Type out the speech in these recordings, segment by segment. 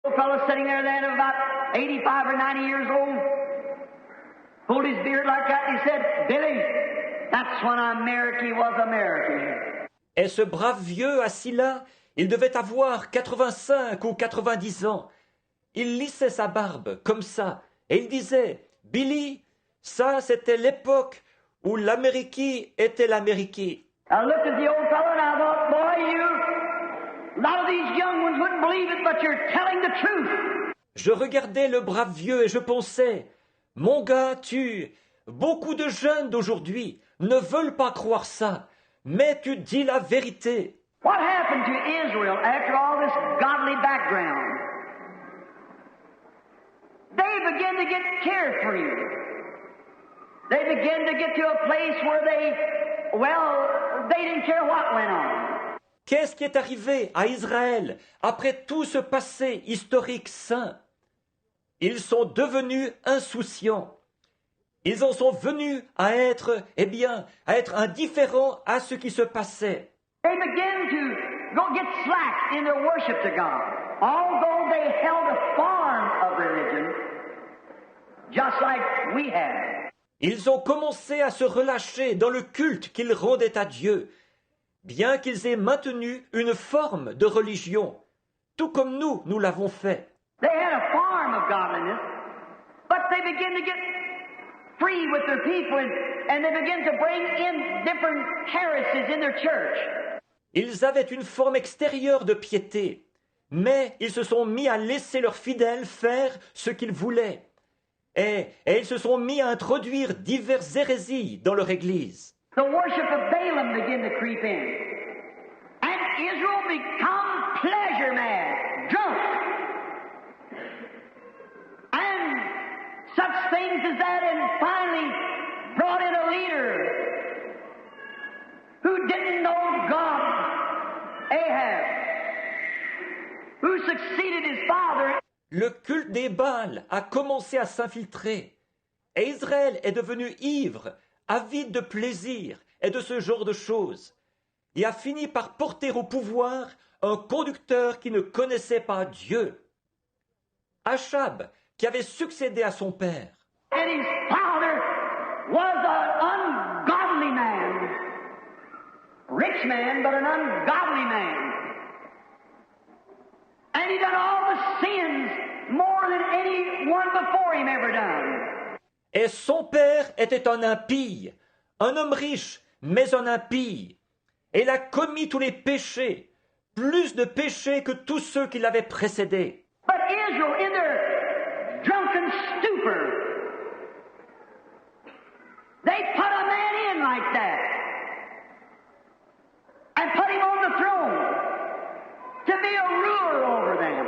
A fellow sitting there then of about 85 or 90 years old, pulled his beard like that and he said, Billy, that's when America was America. Et ce brave vieux assis là, il devait avoir 85 ou 90 ans. Il lissait sa barbe comme ça et il disait, Billy, ça c'était l'époque où l'Amérique était l'Amérique. I looked at the old fellow and I thought, boy, a lot of these young ones wouldn't believe it, but you're telling the truth. Je regardais le brave vieux et je pensais, mon gars, beaucoup de jeunes d'aujourd'hui ne veulent pas croire ça, mais tu dis la vérité. What happened to Israel after all this godly background? They began to get carefree. They began to get to a place where they didn't care what went on. Qu'est-ce qui est arrivé à Israël après tout ce passé historique saint? Ils sont devenus insouciants. Ils en sont venus à être indifférents à ce qui se passait. They began to go get slack in their worship to God, although they held a form of religion, just like we have. Ils ont commencé à se relâcher dans le culte qu'ils rendaient à Dieu, bien qu'ils aient maintenu une forme de religion, tout comme nous l'avons fait. They had a form of godliness, but they began to get free with their people and they began to bring in different heresies in their church. Ils avaient une forme extérieure de piété, mais ils se sont mis à laisser leurs fidèles faire ce qu'ils voulaient. Et ils se sont mis à introduire diverses hérésies dans leur église. The worship of Balaam began to creep in. And Israel become pleasure mad, drunk. And such things as that, and finally brought in a leader who didn't know God, Ahab, who succeeded his father. Le culte des Baals a commencé à s'infiltrer, et Israël est devenu ivre, avide de plaisir et de ce genre de choses, et a fini par porter au pouvoir un conducteur qui ne connaissait pas Dieu. Achab, qui avait succédé à son père. And his father was an ungodly man. Rich man, but an ungodly man. And he done all the sins more than anyone before him ever done. Et son père était un impie, un homme riche, mais un impie. Et il a commis tous les péchés, plus de péchés que tous ceux qui l'avaient précédé. But Israel, in their drunken stupor, they put a man in like that and put him on the throne to be a ruler over them.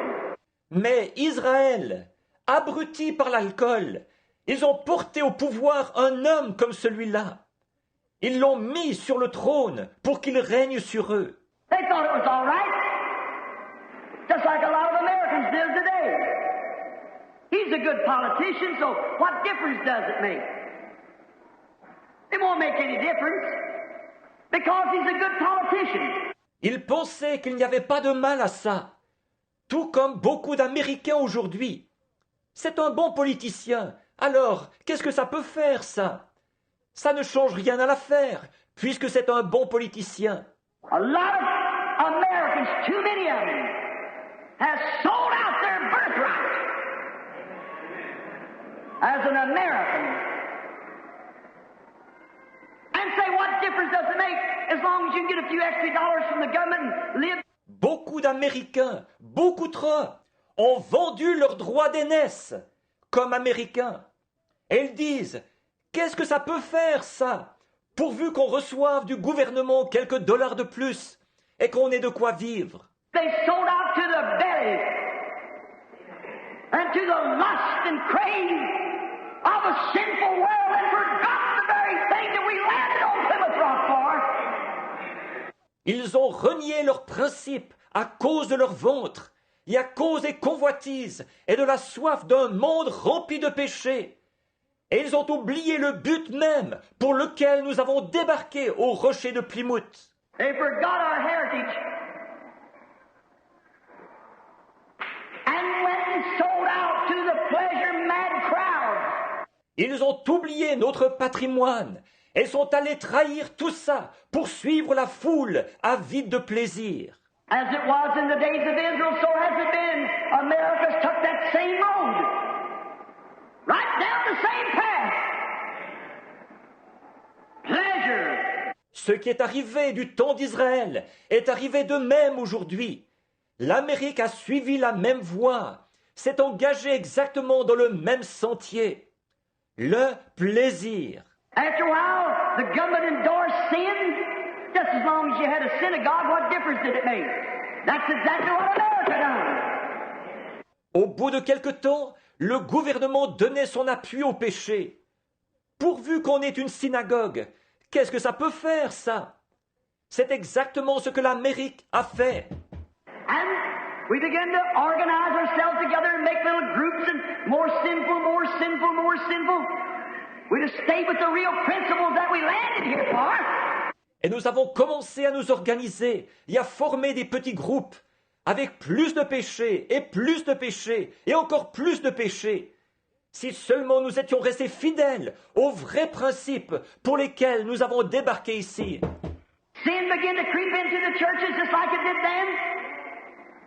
Mais Israël, abruti par l'alcool, ils ont porté au pouvoir un homme comme celui-là. Ils l'ont mis sur le trône pour qu'il règne sur eux. They thought it was all right, just like a lot of Americans do today. He's a good politician, so what difference does it make? It won't make any difference, because he's a good politician. Ils pensaient qu'il n'y avait pas de mal à ça, tout comme beaucoup d'Américains aujourd'hui. C'est un bon politicien, alors qu'est-ce que ça peut faire, ça? Ça ne change rien à l'affaire, puisque c'est un bon politicien. A lot of Americans, too many of them, have sold out their birthright as an American. And say, what difference does it make as long as you can get a few extra dollars from the government and live? Beaucoup d'Américains, beaucoup trop, ont vendu leurs droits d'aînesse comme Américains. Et ils disent, qu'est-ce que ça peut faire, ça, pourvu qu'on reçoive du gouvernement quelques dollars de plus et qu'on ait de quoi vivre. They sold out to the belly and to the lust and crave of a sinful world and forgot the very thing that we landed on Plymouth Rock for. Ils ont renié leurs principes à cause de leur ventre et à cause des convoitises et de la soif d'un monde rempli de péchés. Et ils ont oublié le but même pour lequel nous avons débarqué au rocher de Plymouth. They forgot our heritage. And Ils ont oublié notre patrimoine et sont allés trahir tout ça pour suivre la foule avide de plaisir. As it was in the days of Israel, so has it been. America's took that same road. Right down the same path. Pleasure. Ce qui est arrivé du temps d'Israël est arrivé de même aujourd'hui. L'Amérique a suivi la même voie, s'est engagée exactement dans le même sentier. Le plaisir. After a while, the government endorsed sin. Just as long as you had a synagogue, what difference did it make? That's exactly what America done. Au bout de quelque temps, le gouvernement donnait son appui au péché. Pourvu qu'on ait une synagogue, qu'est-ce que ça peut faire, ça? C'est exactement ce que l'Amérique a fait. And we began to organize ourselves together and make little groups and more sinful, more sinful, more sinful. We just stayed with the real principles that we landed here for. Et nous avons commencé à nous organiser et à former des petits groupes avec plus de péchés et encore plus de péchés. Si seulement nous étions restés fidèles aux vrais principes pour lesquels nous avons débarqué ici. Sin began to creep into the churches just like it did then.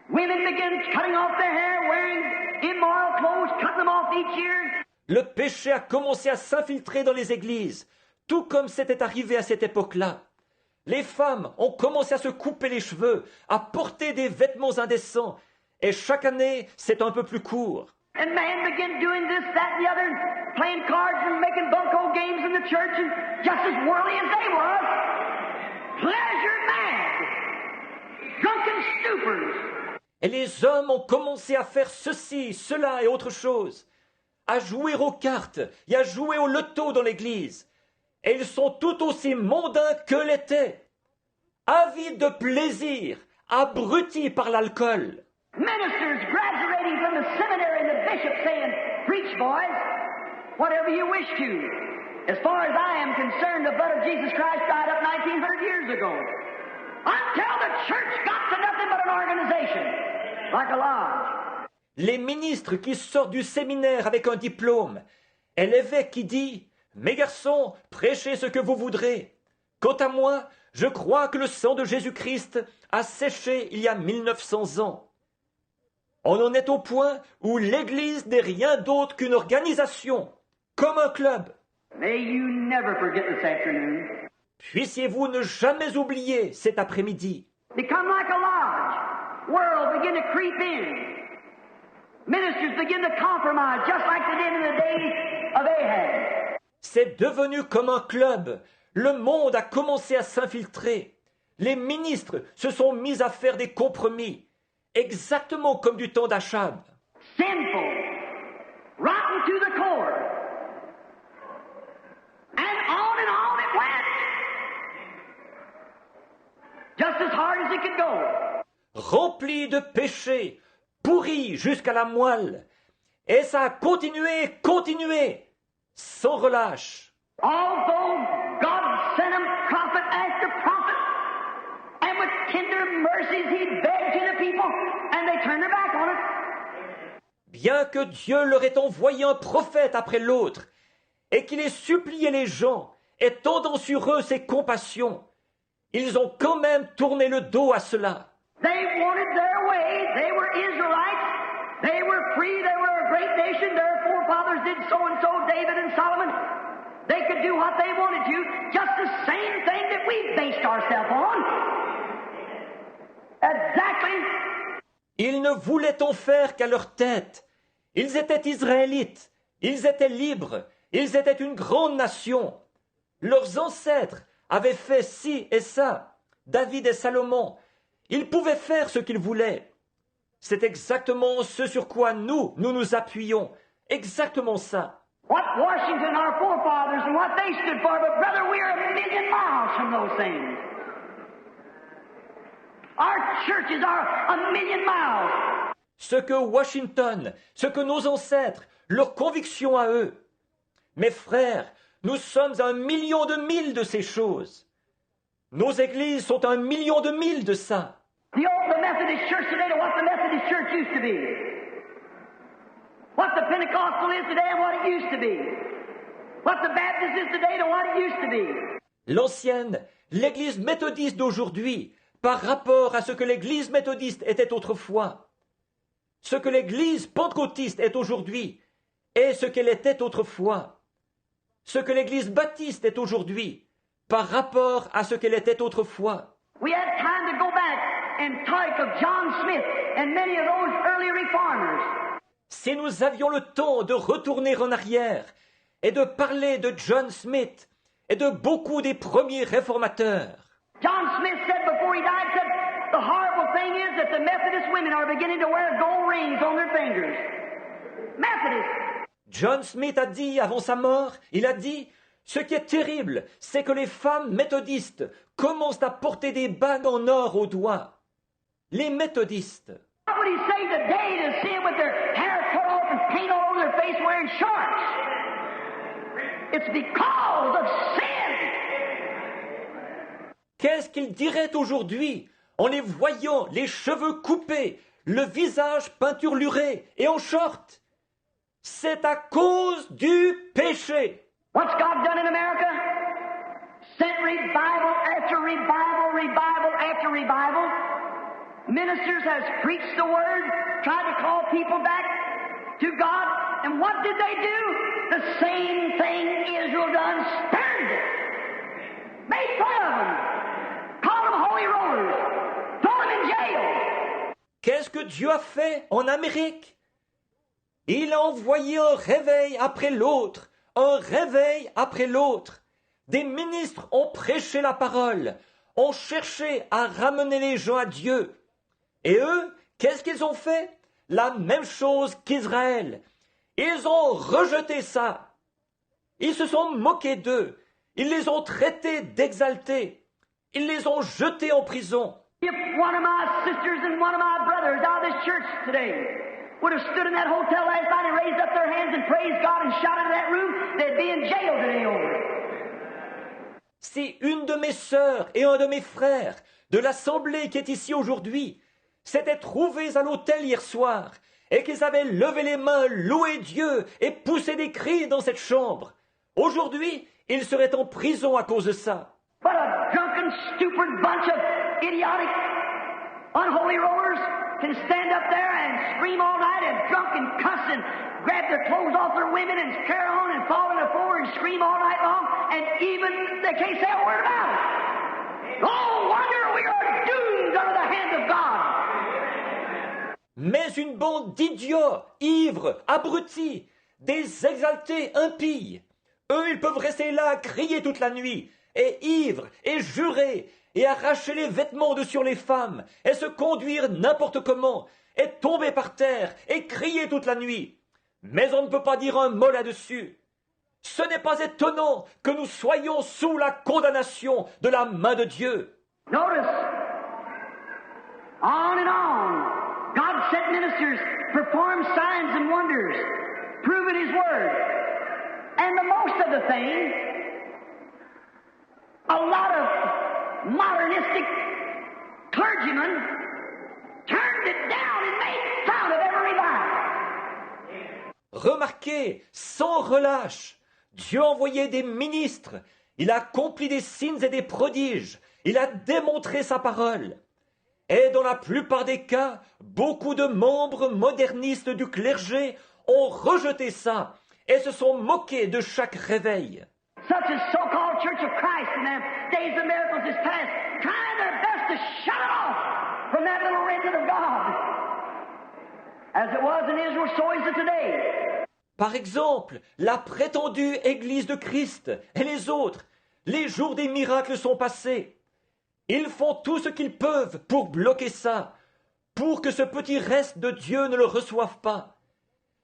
Women began cutting off their hair, wearing immoral clothes, cutting them off each year. Le péché a commencé à s'infiltrer dans les églises, tout comme c'était arrivé à cette époque-là. Les femmes ont commencé à se couper les cheveux, à porter des vêtements indécents, et chaque année, c'est un peu plus court. And men began doing this, that, and the other, and playing cards and making bunco games in the church, and just as worldly as they were. Pleasure mad. Drunken stupors. Et les hommes ont commencé à faire ceci, cela et autre chose, à jouer aux cartes et à jouer au loto dans l'église. Et ils sont tout aussi mondains que l'étaient, avides de plaisir, abrutis par l'alcool. Ministers graduating from the seminary and the bishop saying, "Preach, boys, whatever you wish to. As far as I am concerned, the blood of Jesus Christ died up 1900 years ago. Until the church got to nothing but an organization, like a lodge." Les ministres qui sortent du séminaire avec un diplôme, et l'évêque qui dit « Mes garçons, prêchez ce que vous voudrez. Quant à moi, je crois que le sang de Jésus-Christ a séché il y a 1900 ans. » On en est au point où l'Église n'est rien d'autre qu'une organisation, comme un club. May you never forget this afternoon. Puissiez-vous ne jamais oublier cet après-midi. Become like a lodge. World begin to creep in. Ministers begin to compromise, just like they did in the days of Ahab. C'est devenu comme un club. Le monde a commencé à s'infiltrer. Les ministres se sont mis à faire des compromis, exactement comme du temps d'Achab. Sinful, rotten to the core. And on it went. Just as hard as it could go. Rempli de péché, pourri jusqu'à la moelle. Et ça a continué, sans relâche. Although God sent him prophet after prophet, and with tender mercies he begged to the people, and they turned their back on it. Bien que Dieu leur ait envoyé un prophète après l'autre, et qu'il ait supplié les gens, et tendant sur eux ses compassions, ils ont quand même tourné le dos à cela. They wanted their way. They were Israelites. They were free. They were a great nation. Their forefathers did so and so, David and Solomon. They could do what they wanted to, just the same thing that we based ourselves on. Exactly. Ils ne voulaient en faire qu'à leur tête. Ils étaient Israélites. Ils étaient libres. Ils étaient une grande nation. Leurs ancêtres avaient fait ci et ça. David et Salomon. Ils pouvaient faire ce qu'ils voulaient. C'est exactement ce sur quoi nous nous appuyons. Exactement ça. What Washington, our forefathers, and what they stood for, but brother, we're a million miles from those things. Our churches are a million miles. Ce que Washington, ce que nos ancêtres, leurs convictions à eux. Mes frères, nous sommes à 1 million de milles de ces choses. Nos églises sont à 1 million de milles de ça. The Methodist Church today to what the Methodist Church used to be. What the Pentecostal is today and what it used to be. what the Baptist is today to what it used to be. L'ancienne, l'Église méthodiste d'aujourd'hui, par rapport à ce que l'Église méthodiste était autrefois. Ce que l'Église pentecôtiste est aujourd'hui est ce qu'elle était autrefois. Ce que l'Église baptiste est aujourd'hui par rapport à ce qu'elle était autrefois. We had time to go back and talk of John Smith and many of those early reformers. Si nous avions le temps de retourner en arrière et de parler de John Smith et de beaucoup des premiers réformateurs. John Smith said before he died, said, the horrible thing is that the Methodist women are beginning to wear gold rings on their fingers. Methodist. John Smith a dit avant sa mort, il a dit, ce qui est terrible, c'est que les femmes méthodistes commencent à porter des bagues en or aux doigts. Les méthodistes. What would he say today to see them with their hair cut off and paint all over their face wearing shorts? It's because of sin. Qu'est-ce qu'il dirait aujourd'hui en les voyant les cheveux coupés, le visage peinturluré et en short? C'est à cause du péché. What's God done in America? Sent revival after revival, revival after revival. Ministers has preached the word, tried to call people back to God, and what did they do? The same thing Israel done, spurned it, made fun of them, called them holy rollers, throw them in jail. Qu'est-ce que Dieu a fait en Amérique? Il a envoyé un réveil après l'autre, un réveil après l'autre. Des ministres ont prêché la parole, ont cherché à ramener les gens à Dieu. Et eux, qu'est-ce qu'ils ont fait? La même chose qu'Israël. Ils ont rejeté ça. Ils se sont moqués d'eux. Ils les ont traités d'exaltés. Ils les ont jetés en prison. If one of my sisters and one of my brothers out of this church today would have stood in that hotel last night and raised up their hands and praised God and shouted in that room, they'd be in jail today over it. Si une de mes sœurs et un de mes frères de l'assemblée qui est ici aujourd'hui s'étaient trouvés à l'hôtel hier soir et qu'ils avaient levé les mains, loué Dieu et poussé des cris dans cette chambre, aujourd'hui, ils seraient en prison à cause de ça. But a drunken, stupid bunch of idiotic, unholy rollers can stand up there and scream all night and drunk and cuss and grab their clothes off their women and carry on and fall on the floor and scream all night long, and even they can't say a word about it. No wonder we are doomed under the hand of God. Mais une bande d'idiots, ivres, abrutis, des exaltés impies, eux, ils peuvent rester là à crier toute la nuit, et ivres, et jurer, et arracher les vêtements de sur les femmes, et se conduire n'importe comment, et tomber par terre, et crier toute la nuit. Mais on ne peut pas dire un mot là-dessus. Ce n'est pas étonnant que nous soyons sous la condamnation de la main de Dieu. Notice, on and on, God sent ministers, performed signs and wonders, proving His Word. And the most of the thing, a lot of modernistic clergymen turned it down and made fun of every revival. Remarquez, sans relâche, Dieu a envoyé des ministres, il a accompli des signes et des prodiges, il a démontré sa parole. Et dans la plupart des cas, beaucoup de membres modernistes du clergé ont rejeté ça et se sont moqués de chaque réveil. Such as so-called Church of Christ in them days of miracles is past, trying their best to shut it off from that little remnant of God. As it was in Israel, so is it today. Par exemple, la prétendue Église de Christ et les autres, les jours des miracles sont passés. Ils font tout ce qu'ils peuvent pour bloquer ça, pour que ce petit reste de Dieu ne le reçoive pas.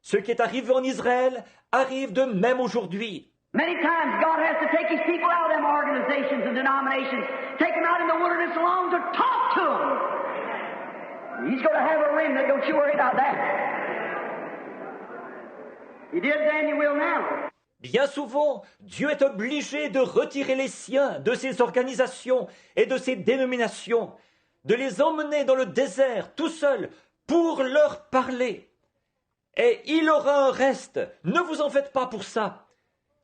Ce qui est arrivé en Israël arrive de même aujourd'hui. Many times God has to take His people out of them organizations and denominations, take them out in the wilderness alone to talk to them. He's going to have a remnant, don't you worry about that. He did then, you will now. Bien souvent, Dieu est obligé de retirer les siens de ces organisations et de ces dénominations, de les emmener dans le désert tout seuls pour leur parler. Et il aura un reste, ne vous en faites pas pour ça.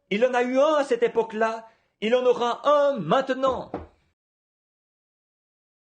Il en a eu un à cette époque-là, il en aura un maintenant.